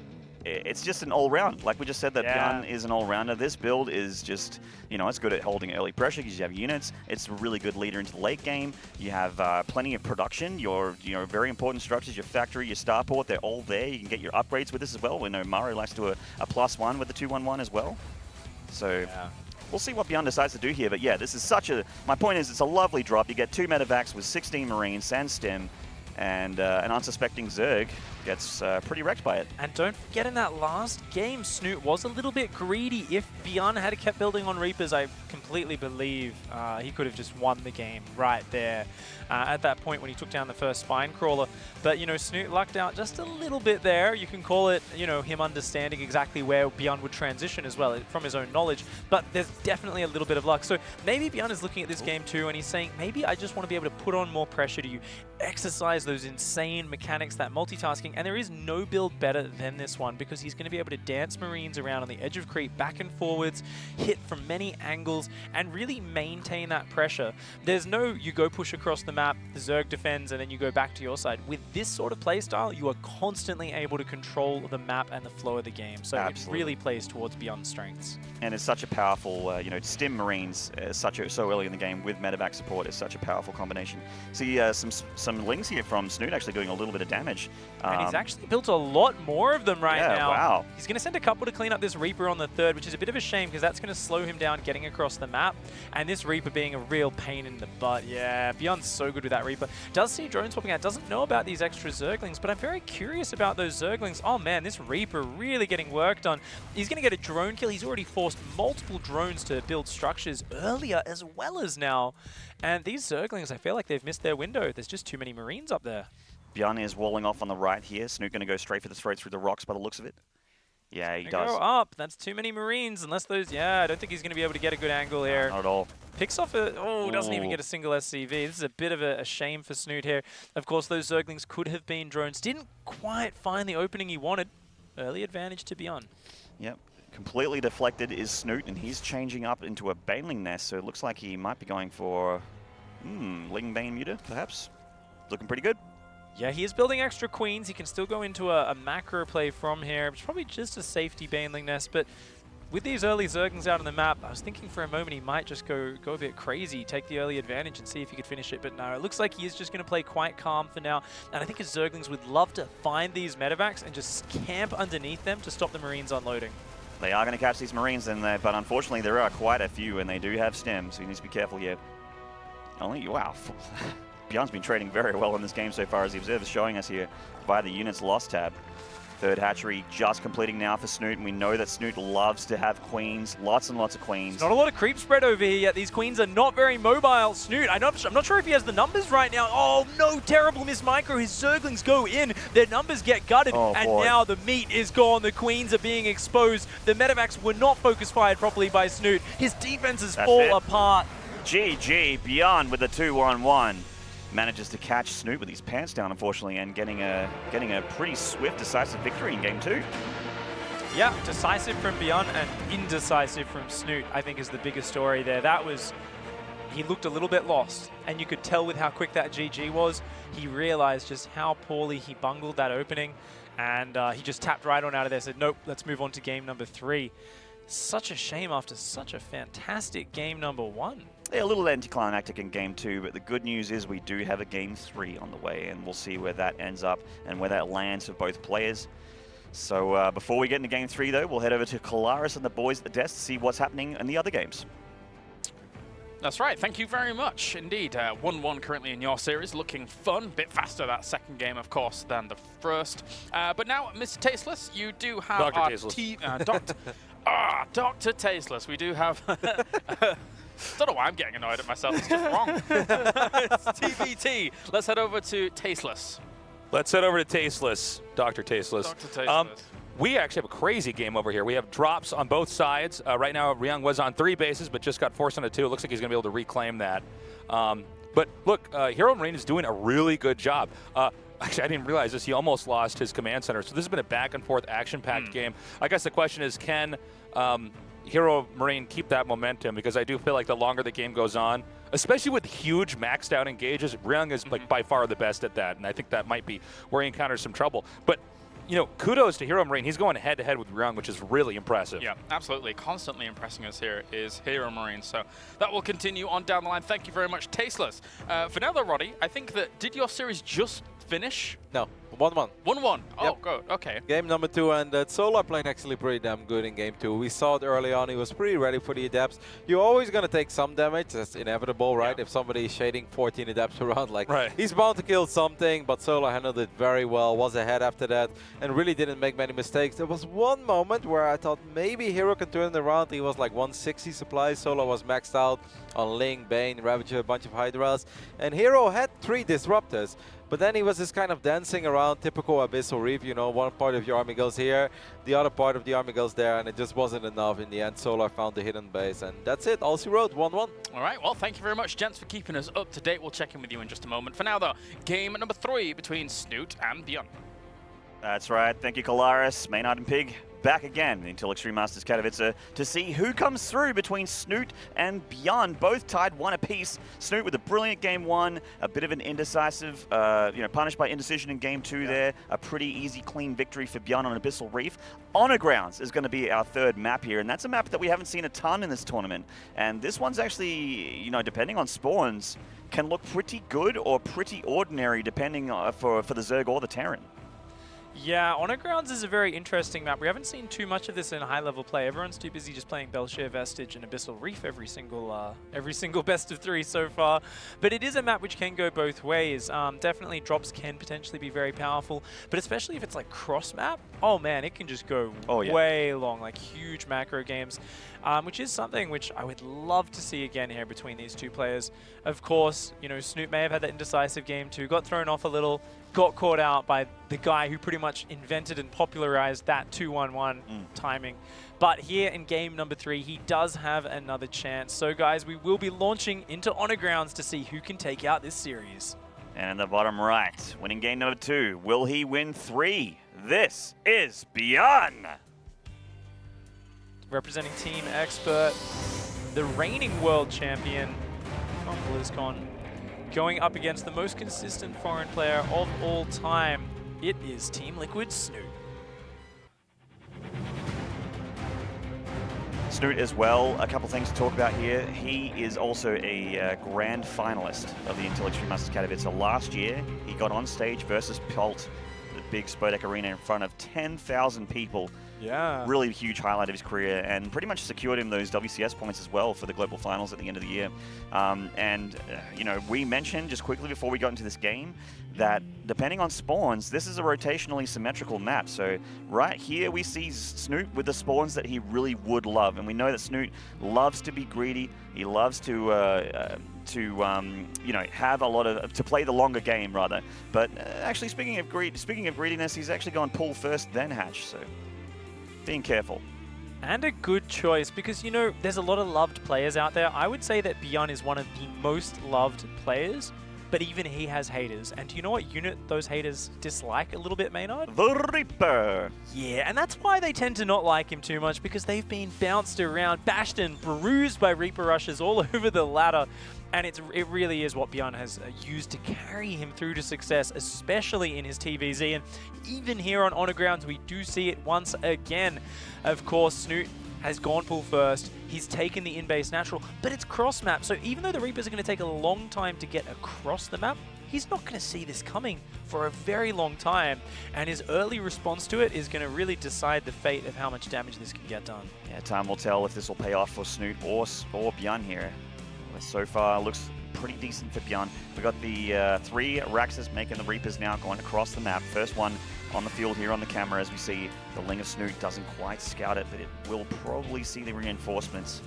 Speaker 4: it's just an all-round. Like we just said, that ByuN is an all-rounder. This build is just, you know, it's good at holding early pressure because you have units. It's a really good leader into the late game. You have plenty of production. Your very important structures, your factory, your starport, they're all there. You can get your upgrades with this as well. We know Mario likes to do a +1 with the 2-1-1 as well. So we'll see what ByuN decides to do here. But yeah, this is such a, my point is, it's a lovely drop. You get 2 medevacs with 16 Marines and Stim, and an unsuspecting Zerg gets pretty wrecked by it.
Speaker 5: And don't forget, in that last game, Snute was a little bit greedy. If ByuN had kept building on Reapers, I completely believe he could have just won the game right there at that point when he took down the first Spine Crawler. But, you know, Snute lucked out just a little bit there. You can call it, you know, him understanding exactly where ByuN would transition as well from his own knowledge. But there's definitely a little bit of luck. So maybe ByuN is looking at this game too, and he's saying, maybe I just want to be able to put on more pressure to you, exercise those insane mechanics, that multitasking, and there is no build better than this one because he's going to be able to dance Marines around on the edge of creep, back and forwards, hit from many angles, and really maintain that pressure. There's no, you go push across the map, the Zerg defends, and then you go back to your side. With this sort of playstyle, you are constantly able to control the map and the flow of the game. So it really plays towards ByuN's strengths. And
Speaker 4: it's such a powerful, you know, Stim Marines so early in the game with medevac support is such a powerful combination. See some links here from Snute actually doing a little bit of damage.
Speaker 5: And he's actually built a lot more of them right now.
Speaker 4: Wow.
Speaker 5: He's going to send a couple to clean up this Reaper on the third, which is a bit of a shame because that's going to slow him down getting across the map. And this Reaper being a real pain in the butt. Yeah, ByuN's so good with that Reaper. Does see drones popping out, doesn't know about these extra Zerglings, but I'm very curious about those Zerglings. Oh man, this Reaper really getting worked on. He's going to get a drone kill. He's already forced multiple drones to build structures earlier as well as now. And these Zerglings, I feel like they've missed their window. There's just too many Marines up there.
Speaker 4: ByuN is walling off on the right here. Snute going to go straight for the throat through the rocks by the looks of it. Yeah, he does.
Speaker 5: Go up. That's too many Marines. Unless those, yeah, I don't think he's going to be able to get a good angle here.
Speaker 4: Not at all.
Speaker 5: Picks off a, doesn't even get a single SCV. This is a bit of a shame for Snute here. Of course, those Zerglings could have been drones. Didn't quite find the opening he wanted. Early advantage to ByuN.
Speaker 4: Yep. Completely deflected is Snute, and he's changing up into a Baneling nest, so it looks like he might be going for Ling Bane Muta, perhaps. Looking pretty good.
Speaker 5: Yeah, he is building extra queens. He can still go into a macro play from here. It's probably just a safety Baneling nest, but with these early Zerglings out on the map, I was thinking for a moment he might just go a bit crazy, take the early advantage and see if he could finish it, but no, it looks like he is just going to play quite calm for now, and I think his Zerglings would love to find these medevacs and just camp underneath them to stop the Marines unloading.
Speaker 4: They are going to catch these Marines in there, but unfortunately there are quite a few, and they do have stems, so you need to be careful here. Only, wow, ByuN's been trading very well in this game so far, as the observer's showing us here via the units lost tab. Third hatchery just completing now for Snute, and we know that Snute loves to have queens, lots and lots of queens.
Speaker 5: There's not a lot of creep spread over here yet. These queens are not very mobile. Snute, I'm not sure if he has the numbers right now. Oh no, terrible miss micro. His Zerglings go in, their numbers get gutted, and now the meat is gone. The queens are being exposed. The medevacs were not focus fired properly by Snute. His defenses fall apart.
Speaker 4: GG, ByuN with the 2-1-1. Manages to catch Snute with his pants down, unfortunately, and getting a pretty swift, decisive victory in Game 2.
Speaker 5: Yeah, decisive from ByuN and indecisive from Snute, I think, is the biggest story there. That was, he looked a little bit lost, and you could tell with how quick that GG was, he realized just how poorly he bungled that opening, and he just tapped right on out of there, said, nope, let's move on to game number 3. Such a shame after such a fantastic game number 1.
Speaker 4: Yeah, a little anticlimactic in Game 2, but the good news is we do have a Game 3 on the way, and we'll see where that ends up and where that lands for both players. So before we get into Game 3, though, we'll head over to Kalaris and the boys at the desk to see what's happening in the other games.
Speaker 1: That's right. Thank you very much indeed. 1-1 currently in your series, looking fun. Bit faster that second game, of course, than the first. But now, Mr. Tasteless, you do have
Speaker 3: Dr.
Speaker 1: our
Speaker 3: Tasteless.
Speaker 1: Dr. Tasteless. We do have. Don't know why I'm getting annoyed at myself. It's just wrong. It's TVT. Let's head over to Tasteless.
Speaker 3: Let's head over to Tasteless, Dr. Tasteless.
Speaker 1: Dr. Tasteless.
Speaker 3: We actually have a crazy game over here. We have drops on both sides. Right now, ByuN was on 3 bases, but just got forced onto 2. It looks like he's going to be able to reclaim that. But look, Hero Marine is doing a really good job. Actually, I didn't realize this. He almost lost his command center. So this has been a back-and-forth, action-packed game. I guess the question is, can Hero Marine keep that momentum? Because I do feel like the longer the game goes on, especially with huge maxed out engages, ByuN is like by far the best at that, and I think that might be where he encounters some trouble. But you know, kudos to Hero Marine. He's going head-to-head with ByuN, which is really impressive.
Speaker 1: Yeah, absolutely. Constantly impressing us here is Hero Marine. So that will continue on down the line. Thank you very much, Tasteless. For now, though, Roddy, I think that, did your series just finish?
Speaker 2: No, 1-1.
Speaker 1: 1-1. Oh,
Speaker 2: Yep.
Speaker 1: good. Okay.
Speaker 2: Game number 2, and Solar playing actually pretty damn good in Game 2. We saw it early on. He was pretty ready for the adepts. You're always going to take some damage. That's inevitable, right? Yeah. If somebody is shading 14 adepts around, like, he's bound to kill something, but Solar handled it very well, was ahead after that, and really didn't make many mistakes. There was one moment where I thought maybe Hero can turn it around. He was like 160 supplies. Solar was maxed out on Ling, Bane, Ravager, a bunch of Hydras, and Hero had 3 disruptors. But then he was just kind of dancing around, typical Abyssal Reef, you know, one part of your army goes here, the other part of the army goes there, and it just wasn't enough. In the end, Solar found the hidden base, and that's it. All she wrote, 1-1.
Speaker 1: All right, well, thank you very much, gents, for keeping us up to date. We'll check in with you in just a moment. For now, though, game number 3 between Snute and ByuN.
Speaker 4: That's right. Thank you, Kalaris. Maynard and Pig back again until Extreme Masters Katowice to see who comes through between Snute and ByuN. Both tied 1 apiece. Snute with a brilliant game 1, a bit of an indecisive, punished by indecision in game 2 there. A pretty easy, clean victory for ByuN on Abyssal Reef. Honor Grounds is going to be our 3rd map here, and that's a map that we haven't seen a ton in this tournament. And this one's actually, you know, depending on spawns, can look pretty good or pretty ordinary depending for the Zerg or the Terran.
Speaker 5: Yeah, Honor Grounds is a very interesting map. We haven't seen too much of this in high-level play. Everyone's too busy just playing Belshare Vestige and Abyssal Reef every single best of 3 so far. But it is a map which can go both ways. Definitely drops can potentially be very powerful, but especially if it's like cross-map, oh man, it can just go way long, like huge macro games, which is something which I would love to see again here between these 2 players. Of course, you know, Snute may have had that indecisive game 2, got thrown off a little, got caught out by the guy who pretty much invented and popularized that 2-1-1 timing. But here in game number 3, he does have another chance. So guys, we will be launching into Honor Grounds to see who can take out this series.
Speaker 4: And in the bottom right, winning game number 2, will he win 3? This is ByuN.
Speaker 5: Representing Team Expert, the reigning world champion from BlizzCon, going up against the most consistent foreign player of all time. It is Team Liquid Snute.
Speaker 4: Snute as well, a couple things to talk about here. He is also a grand finalist of the Intel Extreme Masters Katowice. So last year, he got on stage versus Pult, the big Spodek Arena in front of 10,000 people.
Speaker 5: Yeah.
Speaker 4: Really huge highlight of his career, and pretty much secured him those WCS points as well for the Global Finals at the end of the year. You know, we mentioned just quickly before we got into this game that depending on spawns, this is a rotationally symmetrical map. So right here we see Snute with the spawns that he really would love, and we know that Snute loves to be greedy. He loves to you know, have a lot of to play the longer game rather. But actually, speaking of greediness, he's actually gone pull first then hatch. So being careful.
Speaker 5: And a good choice, because, you know, there's a lot of loved players out there. I would say that ByuN is one of the most loved players, but even he has haters. And do you know what unit those haters dislike a little bit, Maynard?
Speaker 4: The Reaper.
Speaker 5: Yeah, and that's why they tend to not like him too much, because they've been bounced around, bashed and bruised by Reaper rushes all over the ladder. And it really is what ByuN has used to carry him through to success, especially in his TvZ. And even here on Honor Grounds, we do see it once again. Of course, Snute has gone pull first. He's taken the in-base natural, but it's cross-map. So even though the Reapers are going to take a long time to get across the map, he's not going to see this coming for a very long time. And his early response to it is going to really decide the fate of how much damage this can get done.
Speaker 4: Yeah, time will tell if this will pay off for Snute or ByuN here. So far, looks pretty decent for ByuN. We got the 3 Raxes making the Reapers now going across the map. First one on the field here on the camera as we see the Ling of Snute doesn't quite scout it, but it will probably see the reinforcements.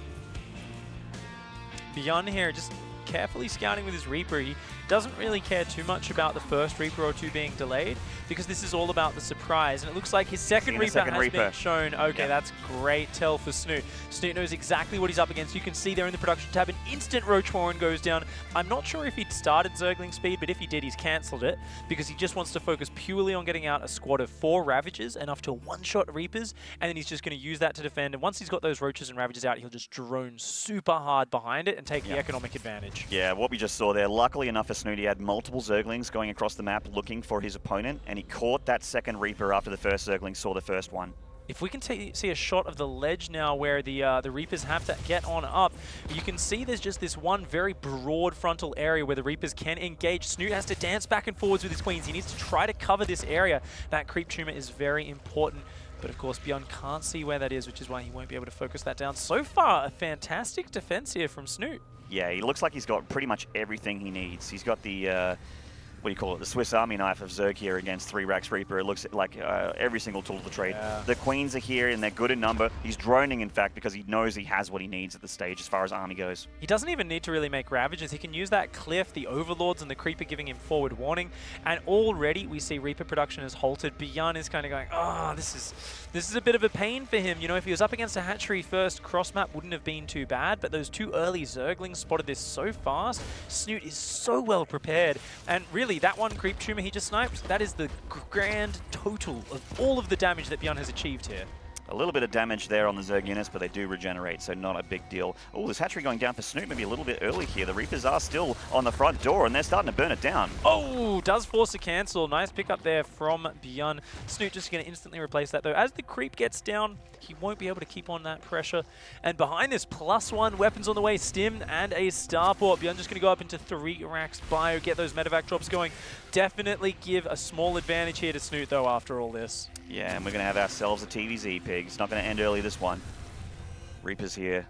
Speaker 5: ByuN here just carefully scouting with his Reaper. He doesn't really care too much about the first Reaper or 2 being delayed, because this is all about the surprise. And it looks like his second Reaper has been shown. Okay, that's great tell for Snute. Snute knows exactly what he's up against. You can see there in the production tab, an instant Roach Warren goes down. I'm not sure if he'd started Zergling speed, but if he did, he's cancelled it, because he just wants to focus purely on getting out a squad of 4 Ravagers, enough to one-shot Reapers, and then he's just going to use that to defend. And once he's got those Roaches and Ravagers out, he'll just drone super hard behind it and take the economic advantage.
Speaker 4: Yeah, what we just saw there, luckily enough for Snute, he had multiple Zerglings going across the map looking for his opponent, and he caught that second Reaper after the first Zergling saw the first one.
Speaker 5: If we can see a shot of the ledge now where the Reapers have to get on up, you can see there's just this one very broad frontal area where the Reapers can engage. Snute has to dance back and forwards with his queens. He needs to try to cover this area. That creep tumor is very important. But of course, ByuN can't see where that is, which is why he won't be able to focus that down. So far, a fantastic defense here from Snute.
Speaker 4: Yeah, he looks like he's got pretty much everything he needs. He's got the, what do you call it, the Swiss Army knife of Zerg here against 3 Rax Reaper. It looks like every single tool of the trade. Yeah. The Queens are here and they're good in number. He's droning, in fact, because he knows he has what he needs at the stage as far as army goes. He
Speaker 5: doesn't even need to really make Ravagers. He can use that Cliff, the Overlords, and the Creeper giving him forward warning. And already we see Reaper production has halted. ByuN is kind of going, oh, this is a bit of a pain for him. You know, if he was up against a hatchery first, cross-map wouldn't have been too bad, but those 2 early Zerglings spotted this so fast. Snute is so well prepared. And really, that one creep tumor he just sniped, that is the grand total of all of the damage that ByuN has achieved here.
Speaker 4: A little bit of damage there on the Zerg units, but they do regenerate, so not a big deal. Oh, this hatchery going down for Snute maybe a little bit early here. The Reapers are still on the front door, and they're starting to burn it down.
Speaker 5: Oh, does force a cancel. Nice pickup there from ByuN. Snute just going to instantly replace that, though. As the creep gets down, he won't be able to keep on that pressure. And behind this, +1 weapons on the way, Stim and a Starport. ByuN just going to go up into 3 racks bio, get those medevac drops going. Definitely give a small advantage here to Snute, though, after all this.
Speaker 4: Yeah, and we're going to have ourselves a TvZ pig. It's not going to end early, this one. Reapers here,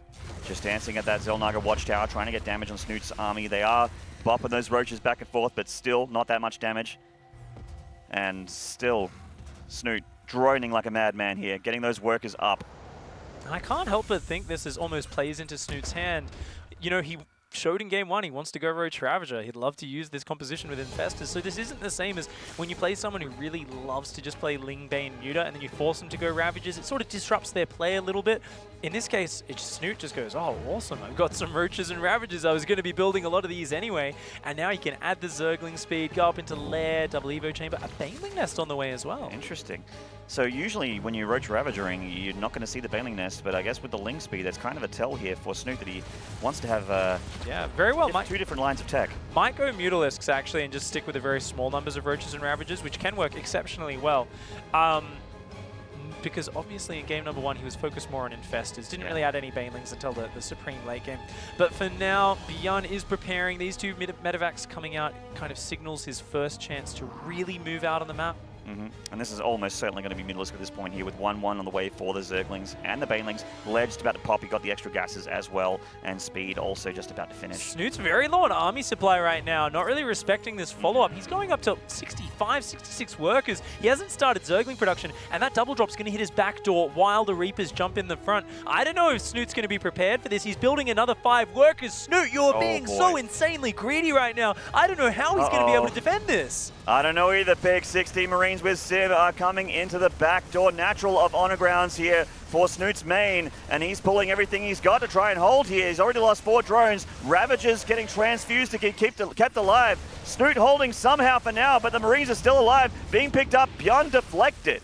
Speaker 4: just dancing at that Xel'Naga watchtower, trying to get damage on Snute's army. They are bopping those roaches back and forth, but still not that much damage. And still, Snute droning like a madman here, getting those workers up.
Speaker 5: I can't help but think this is almost plays into Snute's hand. You know, he showed in game 1 he wants to go Roach Ravager. He'd love to use this composition with Infestors. So this isn't the same as when you play someone who really loves to just play Ling, Bane, Muta, and then you force them to go Ravagers. It sort of disrupts their play a little bit. In this case, Snute just goes, oh, awesome. I've got some Roaches and Ravagers. I was going to be building a lot of these anyway. And now he can add the Zergling speed, go up into Lair, double Evo Chamber, a Baneling Nest on the way as well.
Speaker 4: Interesting. So usually when you Roach Ravagering, you're not going to see the Baneling Nest, but I guess with the Ling speed, that's kind of a tell here for Snute that he wants to have
Speaker 5: yeah, very well.
Speaker 4: 2 different lines of tech.
Speaker 5: Might go Mutalisks actually and just stick with the very small numbers of Roaches and Ravagers, which can work exceptionally well. because obviously in game number 1 he was focused more on infestors, didn't really add any banelings until the Supreme late game. But for now, ByuN is preparing. These 2 medevacs coming out kind of signals his first chance to really move out on the map.
Speaker 4: And this is almost certainly going to be Midlisk at this point here with 1-1 on the way for the Zerglings and the Banelings. Ledge just about to pop. He got the extra gases as well, and Speed also just about to finish.
Speaker 5: Snoot's very low on army supply right now, not really respecting this follow-up. He's going up to 65, 66 workers. He hasn't started Zergling production, and that double drop's going to hit his back door while the Reapers jump in the front. I don't know if Snoot's going to be prepared for this. He's building another 5 workers. Snoot, you're being so insanely greedy right now. I don't know how he's going to be able to defend this.
Speaker 4: I don't know either, Big. 16 Marines with Civ are coming into the back door. Natural of honor grounds here for Snoot's main, and he's pulling everything he's got to try and hold here. He's already lost 4 drones. Ravagers getting transfused to get kept alive. Snoot holding somehow for now, but the Marines are still alive, being picked up. ByuN deflected.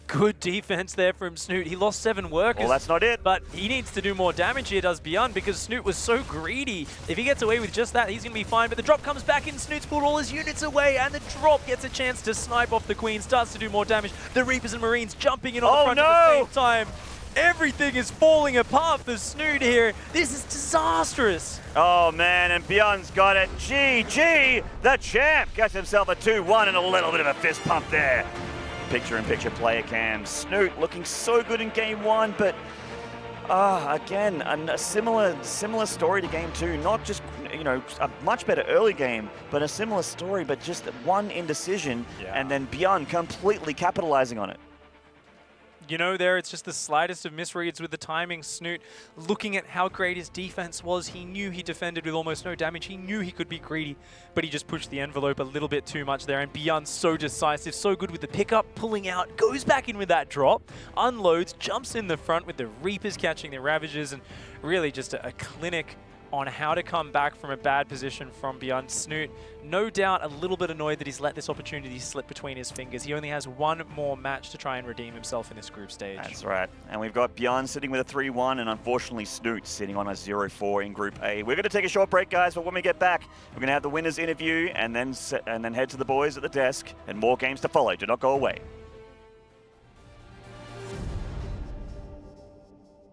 Speaker 5: Good defense there from Snoot. He lost 7 workers.
Speaker 4: Well, that's not it.
Speaker 5: But he needs to do more damage here, does ByuN, because Snoot was so greedy. If he gets away with just that, he's going to be fine. But the drop comes back in. Snoot's pulled all his units away, and the drop gets a chance to snipe off the Queen. Starts to do more damage. The Reapers and Marines jumping in on the front at the same time. Everything is falling apart for Snute here. This is disastrous.
Speaker 4: Oh, man, and ByuN's got it. GG, the champ gets himself a 2-1 and a little bit of a fist pump there. Picture-in-picture player cam. Snute looking so good in game 1, but again, a similar story to game 2. Not just, you know, a much better early game, but a similar story, but just one indecision, and then ByuN completely capitalizing on it.
Speaker 5: You know, there it's just the slightest of misreads with the timing. Snute, looking at how great his defense was, he knew he defended with almost no damage. He knew he could be greedy, but he just pushed the envelope a little bit too much there. And ByuN so decisive, so good with the pickup, pulling out, goes back in with that drop, unloads, jumps in the front with the Reapers catching the Ravagers, and really just a clinic on how to come back from a bad position from ByuN. Snute, no doubt a little bit annoyed that he's let this opportunity slip between his fingers. He only has 1 more match to try and redeem himself in this group stage.
Speaker 4: That's right. And we've got ByuN sitting with a 3-1, and unfortunately Snute sitting on a 0-4 in Group A. We're going to take a short break, guys, but when we get back, we're going to have the winners interview and then head to the boys at the desk, and more games to follow. Do not go away.